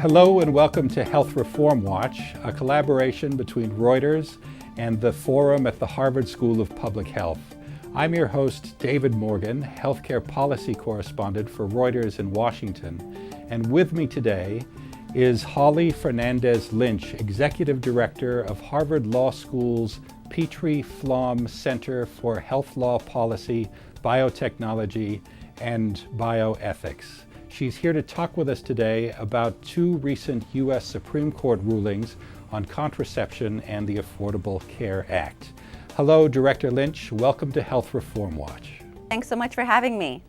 Hello and welcome to Health Reform Watch, a collaboration between Reuters and the Forum at the Harvard School of Public Health. I'm your host, David Morgan, healthcare policy correspondent for Reuters in Washington. And with me today is Holly Fernandez Lynch, executive director of Harvard Law School's Petrie-Flom Center for Health Law Policy, Biotechnology, and Bioethics. She's here to talk with us today about two recent U.S. Supreme Court rulings on contraception and the Affordable Care Act. Hello, Director Lynch. Welcome to Health Reform Watch. Thanks so much for having me.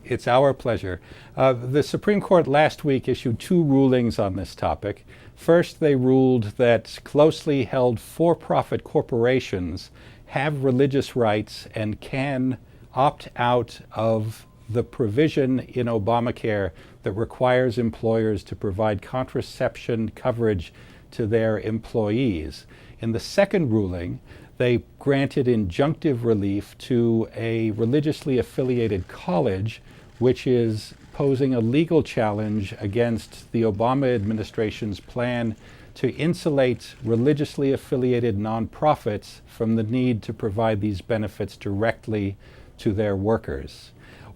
It's our pleasure. The Supreme Court last week issued two rulings on this topic. First, they ruled that closely held for-profit corporations have religious rights and can opt out of the provision in Obamacare that requires employers to provide contraception coverage to their employees. In the second ruling, they granted injunctive relief to a religiously affiliated college, which is posing a legal challenge against the Obama administration's plan to insulate religiously affiliated nonprofits from the need to provide these benefits directly to their workers.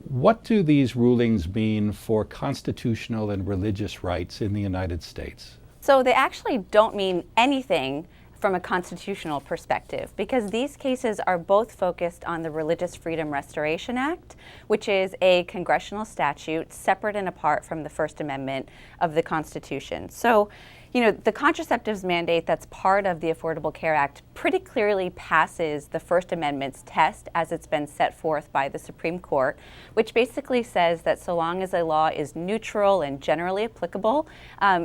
What do these rulings mean for constitutional and religious rights in the United States? So they actually don't mean anything from a constitutional perspective, because these cases are both focused on the Religious Freedom Restoration Act, which is a congressional statute separate and apart from the First Amendment of the Constitution. So, the contraceptives mandate that's part of the Affordable Care Act pretty clearly passes the First Amendment's test as it's been set forth by the Supreme Court, which basically says that so long as a law is neutral and generally applicable,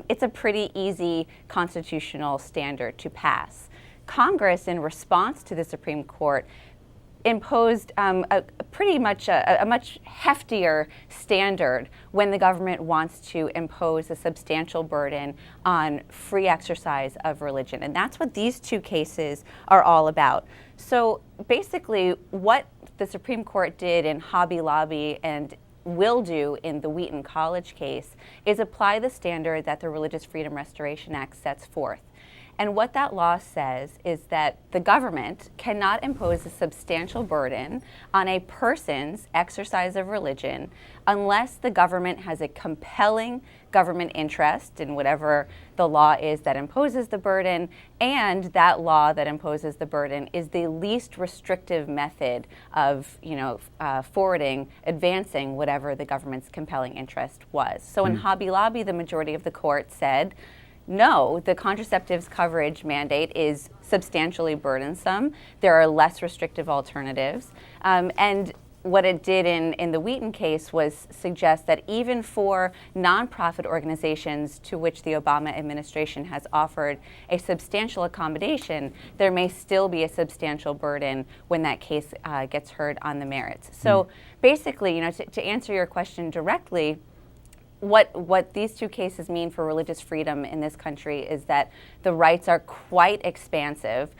it's a pretty easy constitutional standard to pass. Congress, in response to the Supreme Court, imposed a much heftier standard when the government wants to impose a substantial burden on free exercise of religion. And that's what these two cases are all about. So basically, what the Supreme Court did in Hobby Lobby and will do in the Wheaton College case is apply the standard that the Religious Freedom Restoration Act sets forth. And what that law says is that the government cannot impose a substantial burden on a person's exercise of religion unless the government has a compelling government interest in whatever the law is that imposes the burden, and that law that imposes the burden is the least restrictive method of, advancing whatever the government's compelling interest was. So in Hobby Lobby, the majority of the court said, no, the contraceptives coverage mandate is substantially burdensome. There are less restrictive alternatives. And what it did in the Wheaton case was suggest that even for nonprofit organizations to which the Obama administration has offered a substantial accommodation, there may still be a substantial burden when that case gets heard on the merits. So basically, to answer your question directly, what these two cases mean for religious freedom in this country is that the rights are quite expansive,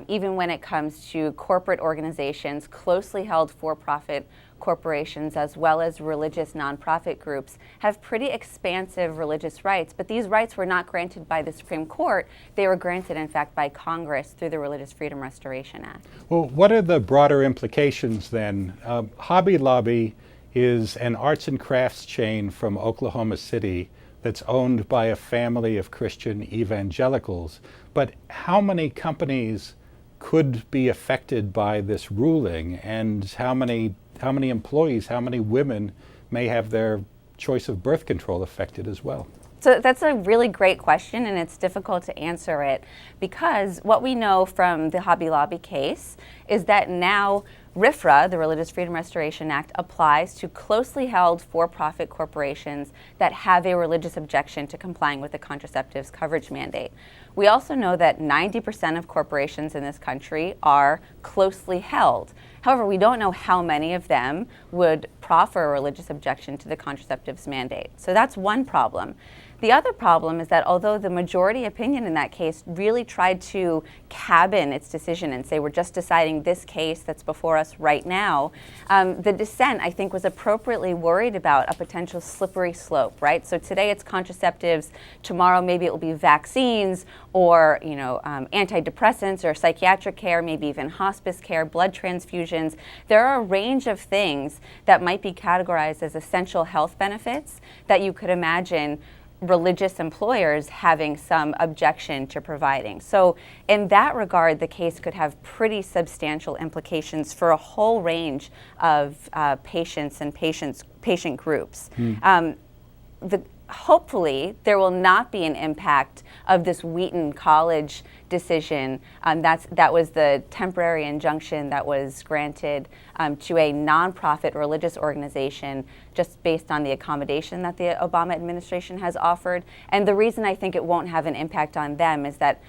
even when it comes to corporate organizations, closely held for-profit corporations, as well as religious nonprofit groups, have pretty expansive religious rights. But these rights were not granted by the Supreme Court. They were granted, in fact, by Congress through the Religious Freedom Restoration Act. Well, what are the broader implications then? Hobby Lobby is an arts and crafts chain from Oklahoma City that's owned by a family of Christian evangelicals. But how many companies could be affected by this ruling, and how many employees, how many women may have their choice of birth control affected as well? So that's a really great question, and it's difficult to answer it because what we know from the Hobby Lobby case is that now RFRA, the Religious Freedom Restoration Act, applies to closely held for-profit corporations that have a religious objection to complying with the contraceptives coverage mandate. We also know that 90% of corporations in this country are closely held. However, we don't know how many of them would proffer a religious objection to the contraceptives mandate. So that's one problem. The other problem is that although the majority opinion in that case really tried to cabin its decision and say we're just deciding this case that's before us right now, the dissent, I think, was appropriately worried about a potential slippery slope, right? So today it's contraceptives, tomorrow maybe it will be vaccines or antidepressants or psychiatric care, maybe even hospice care, blood transfusions. There are a range of things that might be categorized as essential health benefits that you could imagine religious employers having some objection to providing. So in that regard, the case could have pretty substantial implications for a whole range of patients and patient groups. Hopefully, there will not be an impact of this Wheaton College decision. That was the temporary injunction that was granted to a nonprofit religious organization just based on the accommodation that the Obama administration has offered. And the reason I think it won't have an impact on them is that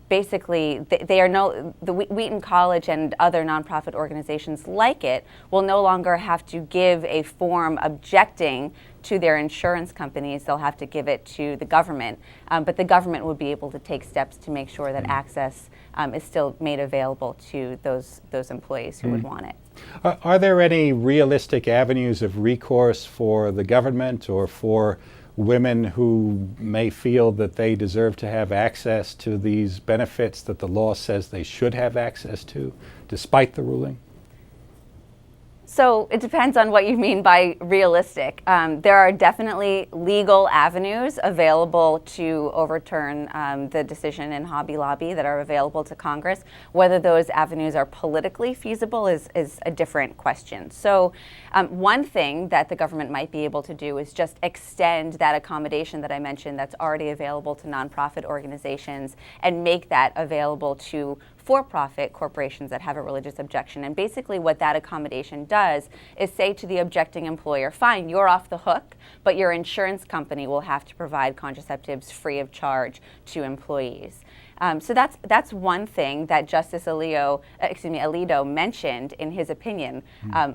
basically the Wheaton College and other nonprofit organizations like it will no longer have to give a form objecting to their insurance companies. They'll have to give it to the government, but the government would be able to take steps to make sure that access is still made available to those employees who would want it. Are there any realistic avenues of recourse for the government or for women who may feel that they deserve to have access to these benefits that the law says they should have access to, despite the ruling? So it depends on what you mean by realistic. There are definitely legal avenues available to overturn the decision in Hobby Lobby that are available to Congress. Whether those avenues are politically feasible is a different question. So one thing that the government might be able to do is just extend that accommodation that I mentioned that's already available to nonprofit organizations and make that available to for-profit corporations that have a religious objection. And basically what that accommodation does is say to the objecting employer, fine, you're off the hook, but your insurance company will have to provide contraceptives free of charge to employees. So that's one thing that Justice Alito mentioned in his opinion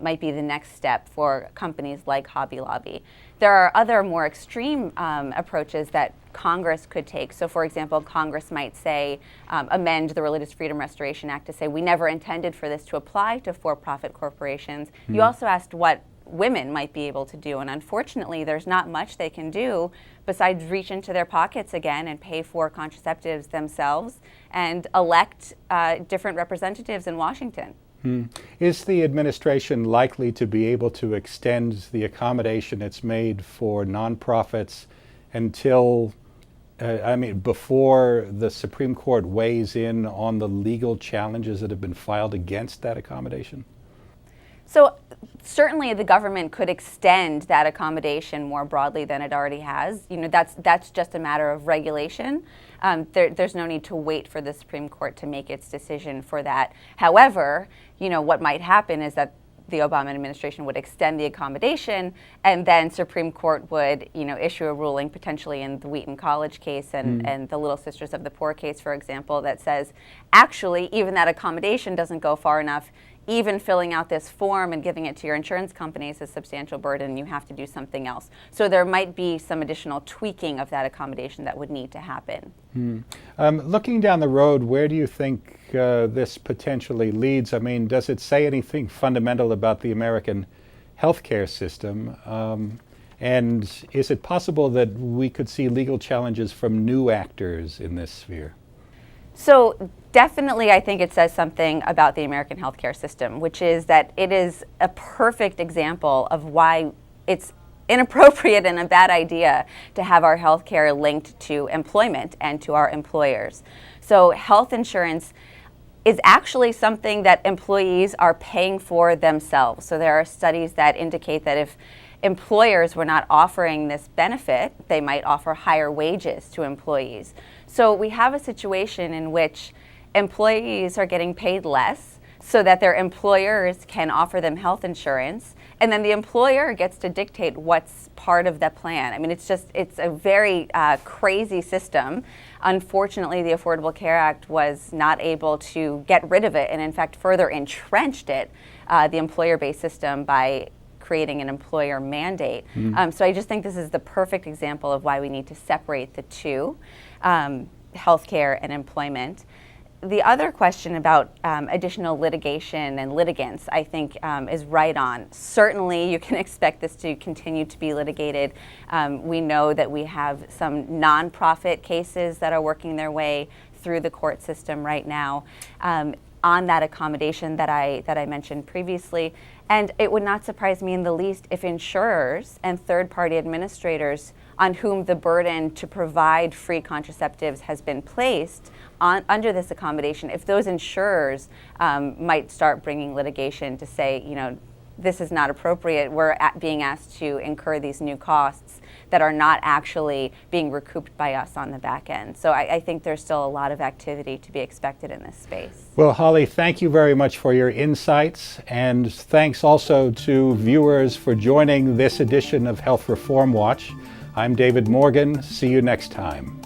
might be the next step for companies like Hobby Lobby. There are other more extreme approaches that Congress could take. So for example, Congress might say, amend the Religious Freedom Restoration Act to say we never intended for this to apply to for-profit corporations. You also asked what women might be able to do, and unfortunately there's not much they can do besides reach into their pockets again and pay for contraceptives themselves and elect different representatives in Washington. Is the administration likely to be able to extend the accommodation it's made for nonprofits until, before the Supreme Court weighs in on the legal challenges that have been filed against that accommodation? So certainly the government could extend that accommodation more broadly than it already has. That's just a matter of regulation. There's no need to wait for the Supreme Court to make its decision for that. However, what might happen is that the Obama administration would extend the accommodation, and then Supreme Court would, issue a ruling potentially in the Wheaton College case and the Little Sisters of the Poor case, for example, that says, actually, even that accommodation doesn't go far enough. Even filling out this form and giving it to your insurance company is a substantial burden. You have to do something else. So there might be some additional tweaking of that accommodation that would need to happen. Looking down the road, where do you think this potentially leads? Does it say anything fundamental about the American healthcare system? And is it possible that we could see legal challenges from new actors in this sphere? So definitely I think it says something about the American healthcare system, which is that it is a perfect example of why it's inappropriate and a bad idea to have our healthcare linked to employment and to our employers. So health insurance is actually something that employees are paying for themselves. So there are studies that indicate that if employers were not offering this benefit, they might offer higher wages to employees. So we have a situation in which employees are getting paid less so that their employers can offer them health insurance, and then the employer gets to dictate what's part of the plan. I mean, it's a very crazy system. Unfortunately, the Affordable Care Act was not able to get rid of it, and in fact further entrenched it, the employer-based system, by creating an employer mandate. So I just think this is the perfect example of why we need to separate the two, healthcare and employment. The other question about additional litigation and litigants, I think, is right on. Certainly, you can expect this to continue to be litigated. We know that we have some nonprofit cases that are working their way through the court system right now on that accommodation that I mentioned previously. And it would not surprise me in the least if insurers and third-party administrators on whom the burden to provide free contraceptives has been placed under this accommodation, if those insurers might start bringing litigation to say, this is not appropriate, we're being asked to incur these new costs that are not actually being recouped by us on the back end. So I think there's still a lot of activity to be expected in this space. Well, Holly, thank you very much for your insights, and thanks also to viewers for joining this edition of Health Reform Watch. I'm David Morgan. See you next time.